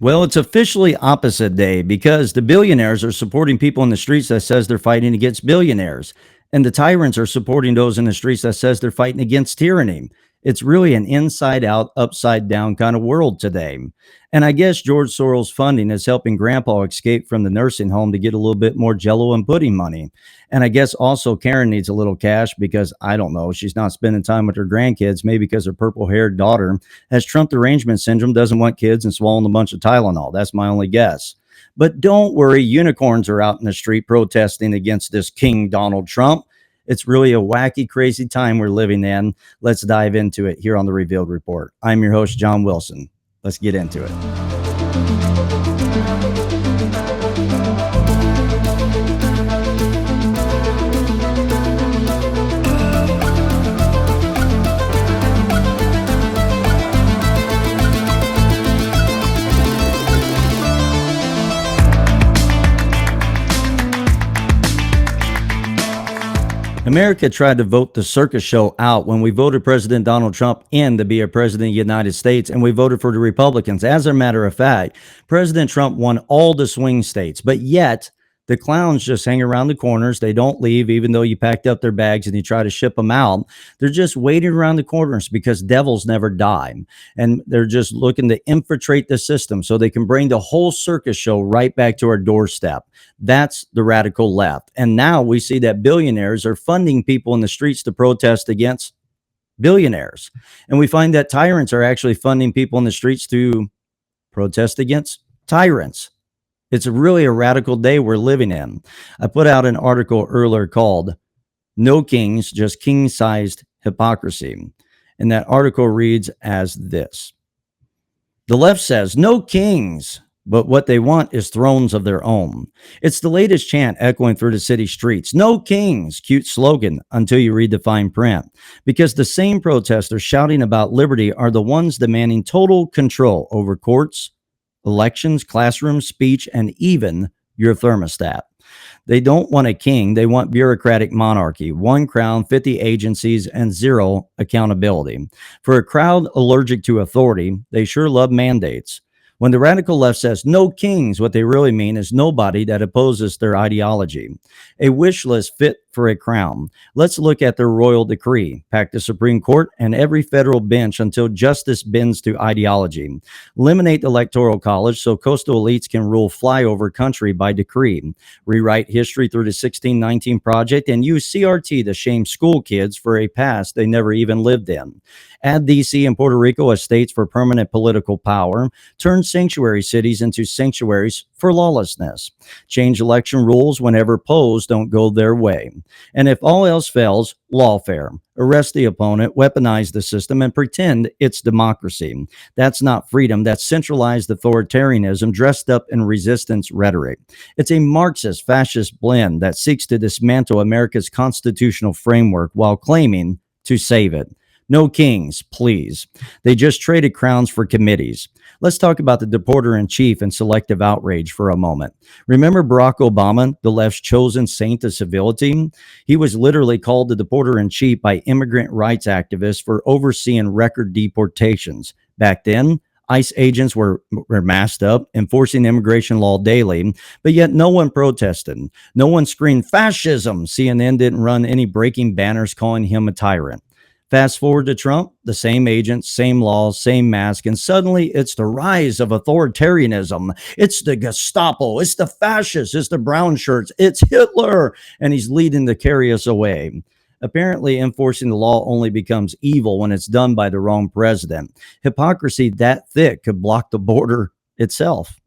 Well, it's officially opposite day because the billionaires are supporting people in the streets that says they're fighting against billionaires. And the tyrants are supporting those in the streets that says they're fighting against tyranny. It's really an inside out, upside down kind of world today. And I guess George Soros' funding is helping grandpa escape from the nursing home to get a little bit more jello and pudding money. And I guess also Karen needs a little cash because I don't know, she's not spending time with her grandkids, maybe because her purple haired daughter has Trump derangement syndrome, doesn't want kids, and swallowing a bunch of Tylenol. That's my only guess. But don't worry, unicorns are out in the street protesting against this King Donald Trump. It's really a wacky, crazy time we're living in. Let's dive into it here on the Revealed Report. I'm your host, John Wilson. Let's get into it. America tried to vote the circus show out when we voted President Donald Trump in to be a president of the United States, and we voted for the Republicans. As a matter of fact, President Trump won all the swing states, but yet the clowns just hang around the corners. They don't leave, even though you packed up their bags and you try to ship them out. They're just waiting around the corners because devils never die. And they're just looking to infiltrate the system so they can bring the whole circus show right back to our doorstep. That's the radical left. And now we see that billionaires are funding people in the streets to protest against billionaires. And we find that tyrants are actually funding people in the streets to protest against tyrants. It's really a radical day we're living in. I put out an article earlier called No Kings, Just King-Sized Hypocrisy. And that article reads as this. The left says no kings, but what they want is thrones of their own. It's the latest chant echoing through the city streets. No kings, cute slogan until you read the fine print. Because the same protesters shouting about liberty are the ones demanding total control over courts, elections, classrooms, speech, and even your thermostat. They don't want a king. They want bureaucratic monarchy, one crown, 50 agencies, and zero accountability. For a crowd allergic to authority, they sure love mandates. When the radical left says no kings, what they really mean is nobody that opposes their ideology. A wish list fit for a crown. Let's look at their royal decree. Pack the Supreme Court and every federal bench until justice bends to ideology. Eliminate the Electoral College so coastal elites can rule flyover country by decree. Rewrite history through the 1619 Project and use CRT to shame school kids for a past they never even lived in. Add DC and Puerto Rico as states for permanent political power. Turn sanctuary cities into sanctuaries for lawlessness. Change election rules whenever polls don't go their way. And if all else fails, lawfare. Arrest the opponent, weaponize the system, and pretend it's democracy. That's not freedom. That's centralized authoritarianism dressed up in resistance rhetoric. It's a Marxist fascist blend that seeks to dismantle America's constitutional framework while claiming to save it. No kings, please. They just traded crowns for committees. Let's talk about the deporter-in-chief and selective outrage for a moment. Remember Barack Obama, the left's chosen saint of civility? He was literally called the deporter-in-chief by immigrant rights activists for overseeing record deportations. Back then, ICE agents were masked up, enforcing immigration law daily, but yet no one protested. No one screamed fascism. CNN didn't run any breaking banners calling him a tyrant. Fast forward to Trump, the same agents, same laws, same mask, and suddenly it's the rise of authoritarianism. It's the Gestapo, it's the fascists, it's the brown shirts, it's Hitler, and he's leading to carry us away. Apparently, enforcing the law only becomes evil when it's done by the wrong president. Hypocrisy that thick could block the border itself.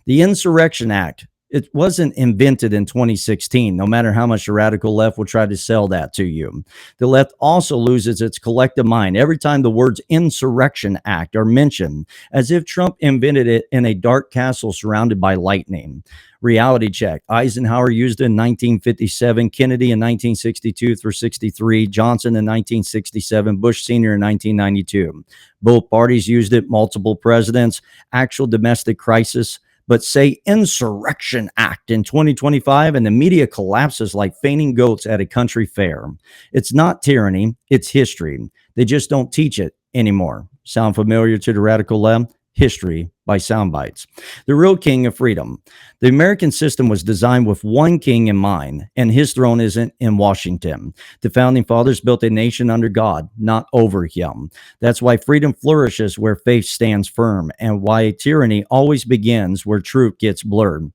The Insurrection Act. It wasn't invented in 2016, no matter how much the radical left will try to sell that to you. The left also loses its collective mind every time the words Insurrection Act are mentioned, as if Trump invented it in a dark castle surrounded by lightning. Reality check. Eisenhower used it in 1957, Kennedy in 1962 through 63, Johnson in 1967, Bush Sr. in 1992. Both parties used it, multiple presidents, actual domestic crisis. But say Insurrection Act in 2025 and the media collapses like fainting goats at a country fair. It's not tyranny, it's history. They just don't teach it anymore. Sound familiar to the radical left? history by sound bites. The real king of freedom. The American system was designed with one king in mind, and his throne isn't in Washington. The founding fathers built a nation under God, not over him. That's why freedom flourishes where faith stands firm, and why tyranny always begins where truth gets blurred.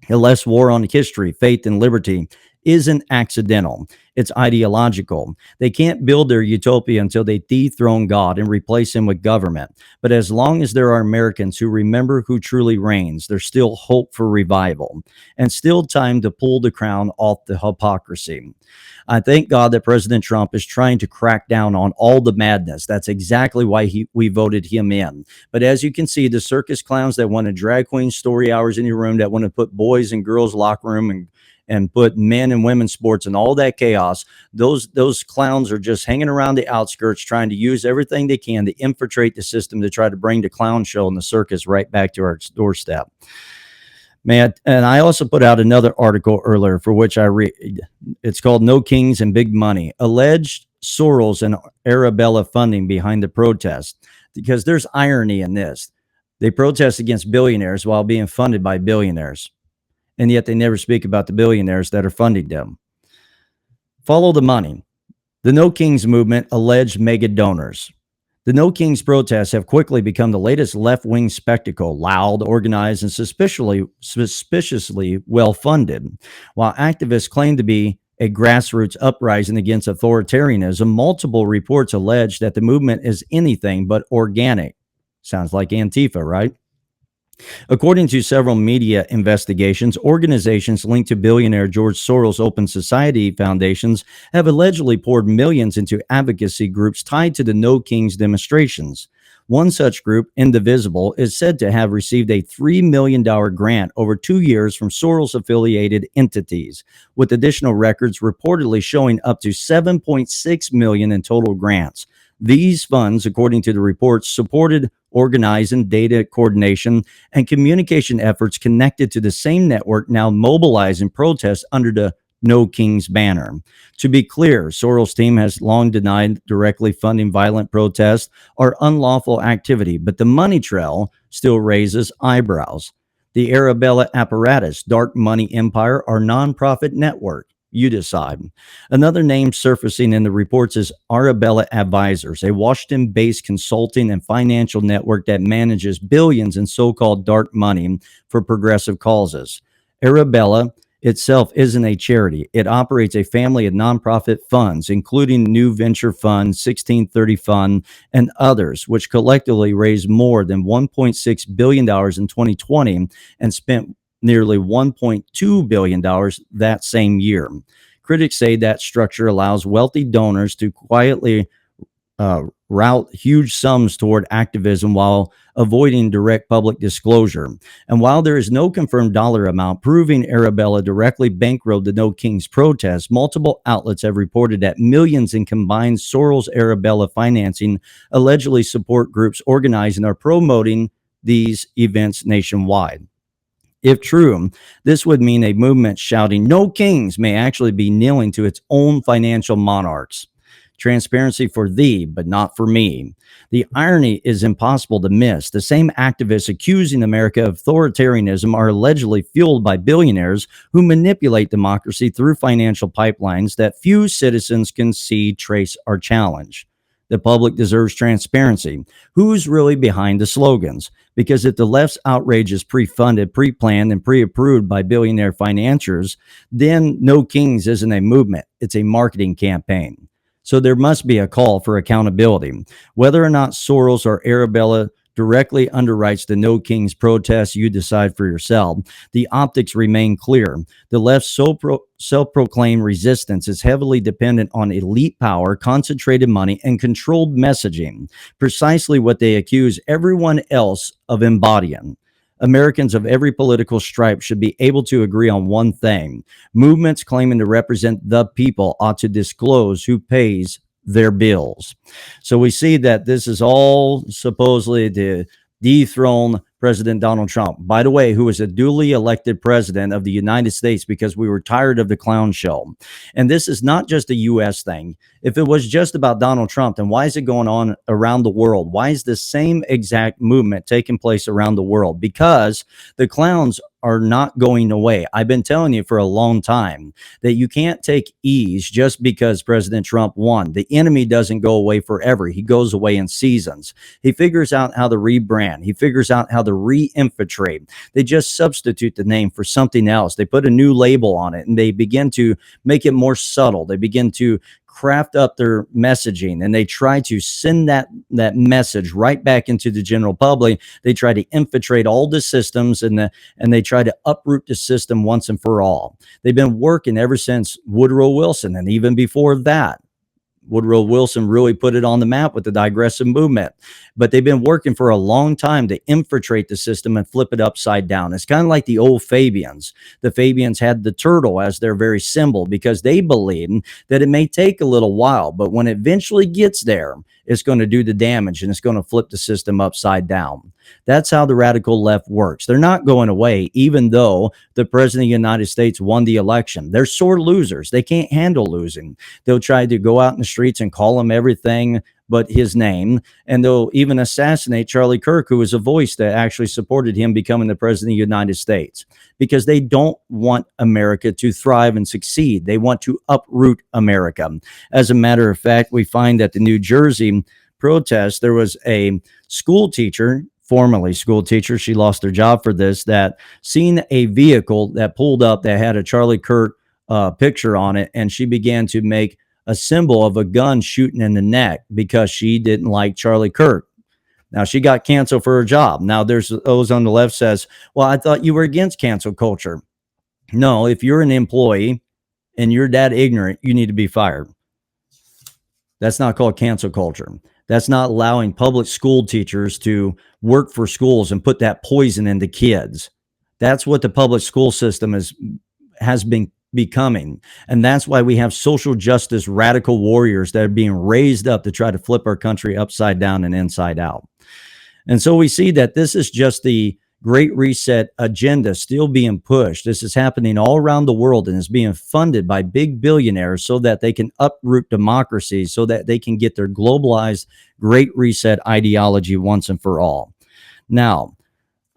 Unless war on history, faith, and liberty isn't accidental, it's ideological. They can't build their utopia until they dethrone God and replace him with government. But as long as there are Americans who remember who truly reigns, there's still hope for revival and still time to pull the crown off the hypocrisy. I thank God that President Trump is trying to crack down on all the madness. That's exactly why we voted him in. But as you can see, the circus clowns that want to drag queen story hours in your room, that want to put boys and girls locker room and put men and women's sports and all that chaos, those clowns are just hanging around the outskirts trying to use everything they can to infiltrate the system to try to bring the clown show and the circus right back to our doorstep. Man, and I also put out another article earlier for which I read. It's called No Kings and Big Money, Alleged Soros and Arabella Funding Behind the Protest. Because there's irony in this. They protest against billionaires while being funded by billionaires. And yet they never speak about the billionaires that are funding them. Follow the money. The No Kings movement alleged mega donors. The No Kings protests have quickly become the latest left-wing spectacle, loud, organized, and suspiciously well-funded. While activists claim to be a grassroots uprising against authoritarianism, multiple reports allege that the movement is anything but organic. Sounds like Antifa, right? According to several media investigations, organizations linked to billionaire George Soros' Open Society foundations have allegedly poured millions into advocacy groups tied to the No Kings demonstrations. One such group, Indivisible, is said to have received a $3 million grant over 2 years from Soros-affiliated entities, with additional records reportedly showing up to $7.6 million in total grants. These funds, according to the reports, supported organizing, data coordination, and communication efforts connected to the same network now mobilizing protests under the No Kings banner. To be clear, Soros' team has long denied directly funding violent protests or unlawful activity, but the money trail still raises eyebrows. The Arabella apparatus, dark money empire, or nonprofit network? You decide. Another name surfacing in the reports is Arabella Advisors, a Washington-based consulting and financial network that manages billions in so-called dark money for progressive causes. Arabella itself isn't a charity. It operates a family of nonprofit funds, including New Venture Fund, 1630 Fund, and others, which collectively raised more than $1.6 billion in 2020 and spent nearly $1.2 billion that same year. Critics say that structure allows wealthy donors to quietly route huge sums toward activism while avoiding direct public disclosure. And while there is no confirmed dollar amount proving Arabella directly bankrolled the No Kings protests, multiple outlets have reported that millions in combined Soros-Arabella financing allegedly support groups organizing or promoting these events nationwide. If true, this would mean a movement shouting, "No Kings," may actually be kneeling to its own financial monarchs. Transparency for thee, but not for me. The irony is impossible to miss. The same activists accusing America of authoritarianism are allegedly fueled by billionaires who manipulate democracy through financial pipelines that few citizens can see, trace, or challenge. The public deserves transparency. Who's really behind the slogans? Because if the left's outrage is pre-funded, pre-planned, and pre-approved by billionaire financiers, then No Kings isn't a movement. It's a marketing campaign. So there must be a call for accountability. Whether or not Soros or Arabella directly underwrites the No Kings protests, you decide for yourself. The optics remain clear. The left's self-proclaimed resistance is heavily dependent on elite power, concentrated money, and controlled messaging, precisely what they accuse everyone else of embodying. Americans of every political stripe should be able to agree on one thing. Movements claiming to represent the people ought to disclose who pays their bills. So we see that this is all supposedly to dethrone President Donald Trump, by the way, who was a duly elected president of the United States because we were tired of the clown show. And this is not just a US thing. If it was just about Donald Trump, then why is it going on around the world? Why is the same exact movement taking place around the world? Because the clowns are not going away. I've been telling you for a long time that you can't take ease just because President Trump won. The enemy doesn't go away forever. He goes away in seasons. He figures out how to rebrand. He figures out how to re-infiltrate. They just substitute the name for something else. They put a new label on it and they begin to make it more subtle. They begin to craft up their messaging and they try to send that message right back into the general public. They try to infiltrate all the systems and they try to uproot the system once and for all. They've been working ever since Woodrow Wilson, and even before that. Woodrow Wilson really put it on the map with the digressive movement. But they've been working for a long time to infiltrate the system and flip it upside down. It's kind of like the old Fabians. The Fabians had the turtle as their very symbol because they believed that it may take a little while, but when it eventually gets there, it's going to do the damage and it's going to flip the system upside down. That's how the radical left works. They're not going away, even though the president of the United States won the election. They're sore losers. They can't handle losing. They'll try to go out in the streets and call him everything but his name. And they'll even assassinate Charlie Kirk, who was a voice that actually supported him becoming the president of the United States, because they don't want America to thrive and succeed. They want to uproot America. As a matter of fact, we find that the New Jersey protest, there was a school teacher, formerly school teacher, she lost her job for this, that seen a vehicle that pulled up that had a Charlie Kirk picture on it, and she began to make a symbol of a gun shooting in the neck because she didn't like Charlie Kirk. Now, she got canceled for her job. Now, there's those on the left says, well, I thought you were against cancel culture. No, if you're an employee and you're that ignorant, you need to be fired. That's not called cancel culture. That's not allowing public school teachers to work for schools and put that poison into kids. That's what the public school system has been becoming. And that's why we have social justice radical warriors that are being raised up to try to flip our country upside down and inside out. And so we see that this is just the Great Reset agenda still being pushed. This is happening all around the world and is being funded by big billionaires so that they can uproot democracy, so that they can get their globalized Great Reset ideology once and for all. Now,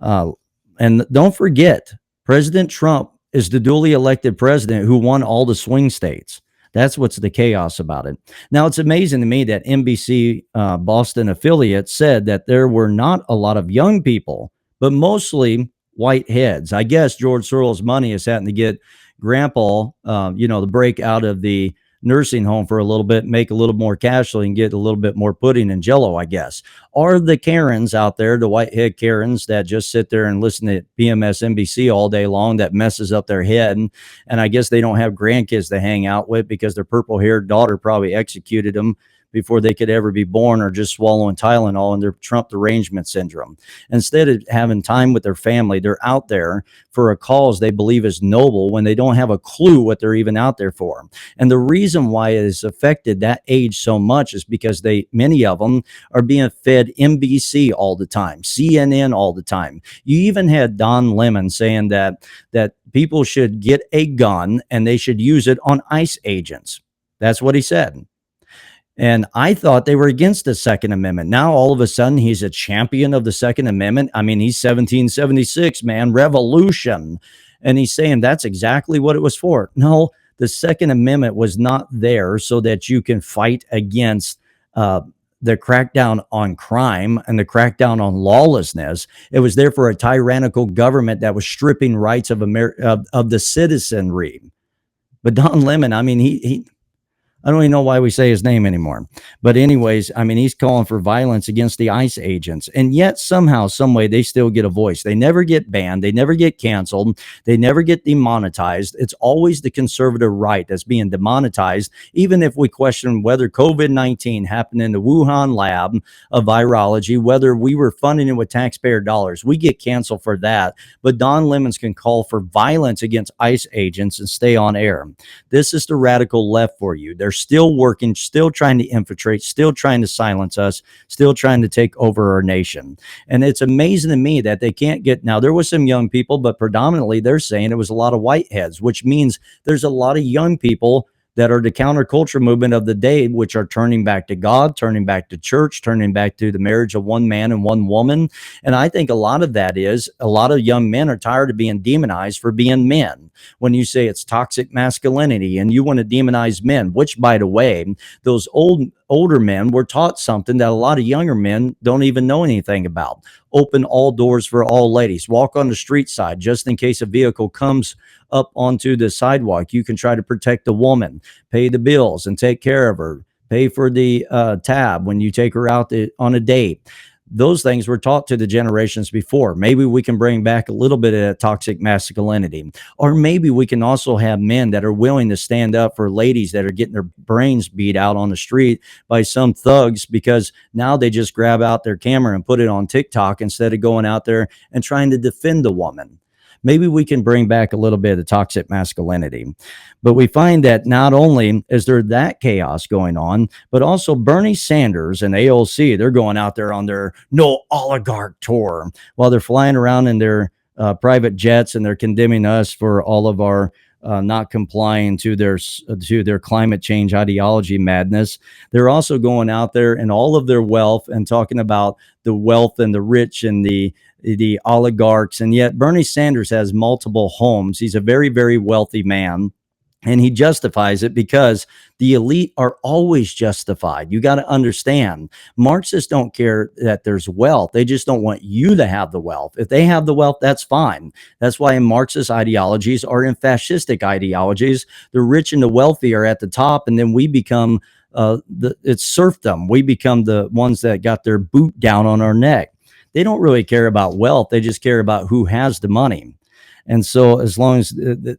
and don't forget, President Trump is the duly elected president who won all the swing states. That's what's the chaos about it. Now, it's amazing to me that NBC Boston affiliate said that there were not a lot of young people, but mostly white heads. I guess George Sorrell's money is having to get grandpa, the break out of the nursing home for a little bit, make a little more cash so he can get a little bit more pudding and jello, I guess. Are the Karens out there, the whitehead Karens that just sit there and listen to PMS NBC all day long, that messes up their head. And I guess they don't have grandkids to hang out with because their purple-haired daughter probably executed them before they could ever be born, or just swallowing Tylenol and their Trump derangement syndrome. Instead of having time with their family, they're out there for a cause they believe is noble when they don't have a clue what they're even out there for. And the reason why it has affected that age so much is because many of them are being fed NBC all the time, CNN all the time. You even had Don Lemon saying that people should get a gun and they should use it on ICE agents. That's what he said. And I thought they were against the Second Amendment. Now, all of a sudden, he's a champion of the Second Amendment. I mean, he's 1776, man, revolution. And he's saying that's exactly what it was for. No, the Second Amendment was not there so that you can fight against the crackdown on crime and the crackdown on lawlessness. It was there for a tyrannical government that was stripping rights of the citizenry. But Don Lemon, I mean, I don't even know why we say his name anymore. But anyways, I mean, he's calling for violence against the ICE agents. And yet somehow, some way, they still get a voice. They never get banned. They never get canceled. They never get demonetized. It's always the conservative right that's being demonetized, even if we question whether COVID-19 happened in the Wuhan lab of virology, whether we were funding it with taxpayer dollars. We get canceled for that. But Don Lemons can call for violence against ICE agents and stay on air. This is the radical left for you. They're They're still working, still trying to infiltrate, still trying to silence us, still trying to take over our nation. And it's amazing to me that they can't get, now there was some young people, but predominantly they're saying it was a lot of whiteheads, which means there's a lot of young people that are the counterculture movement of the day, which are turning back to God, turning back to church, turning back to the marriage of one man and one woman. And I think a lot of that is a lot of young men are tired of being demonized for being men. When you say it's toxic masculinity and you want to demonize men, which, by the way, those older men were taught something that a lot of younger men don't even know anything about. Open all doors for all ladies. Walk on the street side just in case a vehicle comes up onto the sidewalk. You can try to protect the woman, pay the bills and take care of her, pay for the tab when you take her out on a date. Those things were taught to the generations before. Maybe we can bring back a little bit of that toxic masculinity. Or maybe we can also have men that are willing to stand up for ladies that are getting their brains beat out on the street by some thugs, because now they just grab out their camera and put it on TikTok instead of going out there and trying to defend the woman. Maybe we can bring back a little bit of toxic masculinity. But we find that not only is there that chaos going on, but also Bernie Sanders and AOC, they're going out there on their no oligarch tour while they're flying around in their private jets, and they're condemning us for all of our not complying to their climate change ideology madness. They're also going out there in all of their wealth and talking about the wealth and the rich and the oligarchs. And yet Bernie Sanders has multiple homes. He's a very, very wealthy man. And he justifies it because the elite are always justified. You got to understand, Marxists don't care that there's wealth. They just don't want you to have the wealth. If they have the wealth, that's fine. That's why Marxist ideologies are in fascistic ideologies. The rich and the wealthy are at the top, and then we become, it's serfdom. We become the ones that got their boot down on our neck. They don't really care about wealth. They just care about who has the money. And so as long as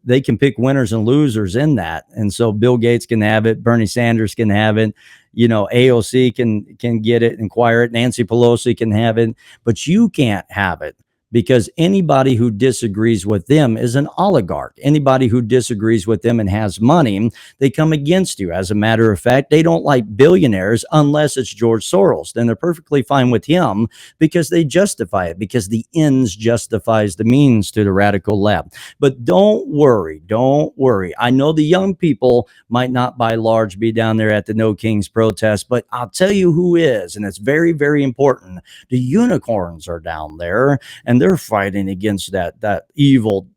they can pick winners and losers in that. And so Bill Gates can have it. Bernie Sanders can have it. You know, AOC can get it and acquire it. Nancy Pelosi can have it, but you can't have it, because anybody who disagrees with them is an oligarch. Anybody who disagrees with them and has money, they come against you. As a matter of fact, they don't like billionaires unless it's George Soros. Then they're perfectly fine with him because they justify it, because the ends justifies the means to the radical left. But don't worry. Don't worry. I know the young people might not by large be down there at the No Kings protest, but I'll tell you who is, and it's very, very important. The unicorns are down there, and they're fighting against that evil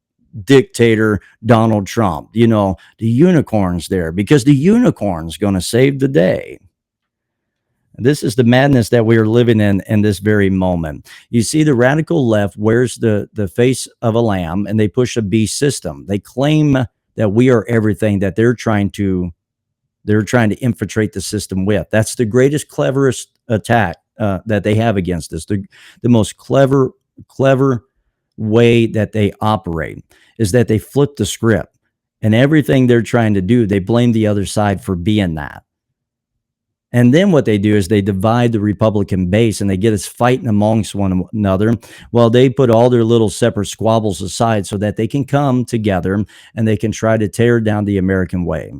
dictator Donald Trump. You know, the unicorns there, because the unicorn's going to save the day. This is the madness that we are living in this very moment. You see, the radical left wears the face of a lamb, and they push a beast system. They claim that we are everything that they're trying to infiltrate the system with. That's the greatest, cleverest attack that they have against us. The most clever way that they operate is that they flip the script, and everything they're trying to do, they blame the other side for being that. And then what they do is they divide the Republican base, and they get us fighting amongst one another while they put all their little separate squabbles aside so that they can come together and they can try to tear down the American way.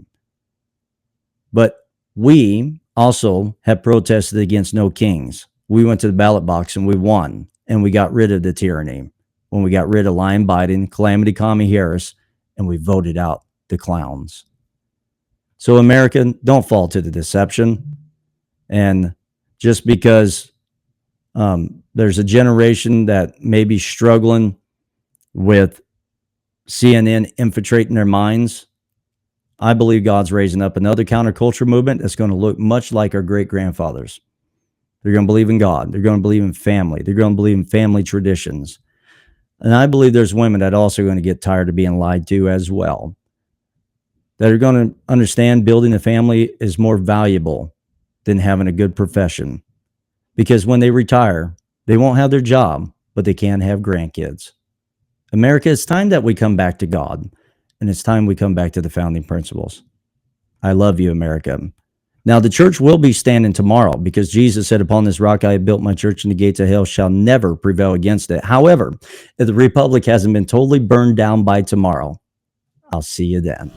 But we also have protested against No Kings. We went to the ballot box and we won. And we got rid of the tyranny when we got rid of Lion Biden, Calamity Kamala Harris, and we voted out the clowns. So America, don't fall to the deception. And just because there's a generation that may be struggling with CNN infiltrating their minds, I believe God's raising up another counterculture movement that's going to look much like our great-grandfathers. They're going to believe in God. They're going to believe in family. They're going to believe in family traditions. And I believe there's women that also are going to get tired of being lied to as well, that are going to understand building a family is more valuable than having a good profession. Because when they retire, they won't have their job, but they can have grandkids. America, it's time that we come back to God, and it's time we come back to the founding principles. I love you, America. Now, the church will be standing tomorrow, because Jesus said, upon this rock I have built my church, and the gates of hell shall never prevail against it. However, if the republic hasn't been totally burned down by tomorrow, I'll see you then.